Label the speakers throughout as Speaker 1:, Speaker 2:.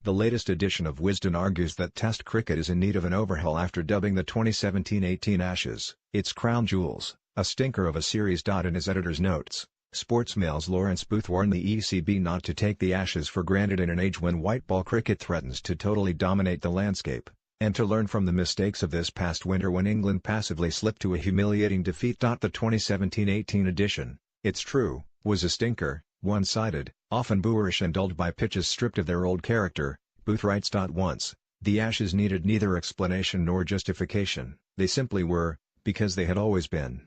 Speaker 1: The latest edition of Wisden argues that Test cricket is in need of an overhaul after dubbing the 2017-18 Ashes its crown jewels, a stinker of a series. In his editor's notes, Sportsmail's Lawrence Booth warned the ECB not to take the Ashes for granted in an age when white ball cricket threatens to totally dominate the landscape, and to learn from the mistakes of this past winter when England passively slipped to a humiliating defeat. The 2017-18 edition, it's true, was a stinker, one-sided, often boorish and dulled by pitches stripped of their old character, Booth writes. Once, the Ashes needed neither explanation nor justification, they simply were, because they had always been.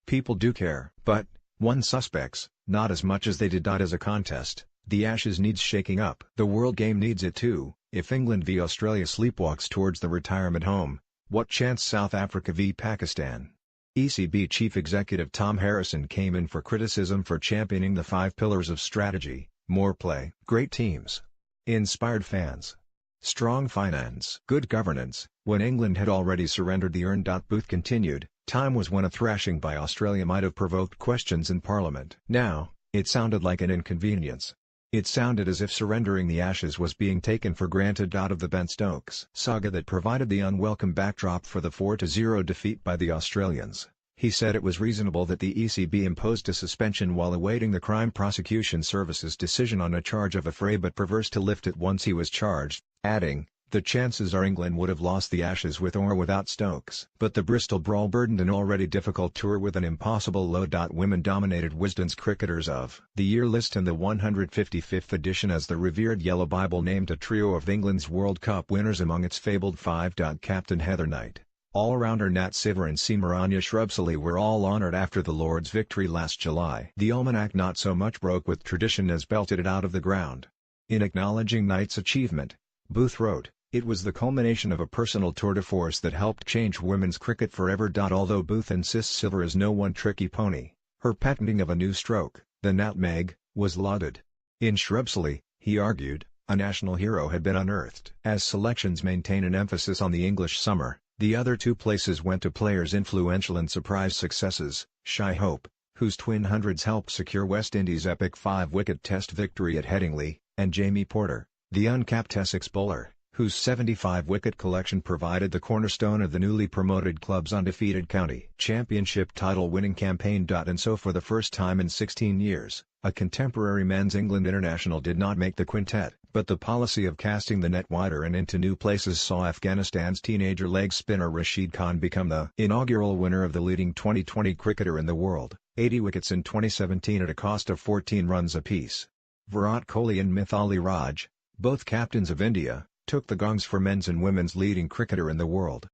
Speaker 1: People do care, but, one suspects, not as much as they did. As a contest, the Ashes needs shaking up. The world game needs it too. If England v Australia sleepwalks towards the retirement home, what chance South Africa v Pakistan? ECB Chief Executive Tom Harrison came in for criticism for championing the 5 pillars of strategy: more play, great teams, inspired fans, strong finance, good governance, when England had already surrendered the urn. Booth continued, time was when a thrashing by Australia might have provoked questions in Parliament. Now, it sounded like an inconvenience. It sounded as if surrendering the Ashes was being taken for granted. Of the Ben Stokes saga that provided the unwelcome backdrop for the 4-0 defeat by the Australians, he said it was reasonable that the ECB imposed a suspension while awaiting the Crime Prosecution Service's decision on a charge of affray, but perverse to lift it once he was charged, adding, the chances are England would have lost the Ashes with or without Stokes. But the Bristol brawl burdened an already difficult tour with an impossible load. Women dominated Wisden's Cricketers of the Year list, and the 155th edition as the revered Yellow Bible named a trio of England's World Cup winners among its fabled 5. Captain Heather Knight, all-rounder Nat Siver and seamer Anya Shrubsole were all honoured after the Lord's victory last July. The almanac not so much broke with tradition as belted it out of the ground. In acknowledging Knight's achievement, Booth wrote, it was the culmination of a personal tour de force that helped change women's cricket forever. Although Booth insists Siver is no one-tricky pony, her patenting of a new stroke, the nutmeg, was lauded. In Shrubsole, he argued, a national hero had been unearthed. As selections maintain an emphasis on the English summer, the other 2 places went to players influential in surprise successes, Shy Hope, whose twin hundreds helped secure West Indies' epic 5-wicket Test victory at Headingley, and Jamie Porter, the uncapped Essex bowler, whose 75-wicket collection provided the cornerstone of the newly promoted club's undefeated county championship title-winning campaign. And so for the first time in 16 years, a contemporary men's England international did not make the quintet, but the policy of casting the net wider and into new places saw Afghanistan's teenager leg spinner Rashid Khan become the inaugural winner of the leading 2020 cricketer in the world, 80 wickets in 2017 at a cost of 14 runs apiece. Virat Kohli and Mithali Raj, both captains of India, took the gongs for men's and women's leading cricketer in the world.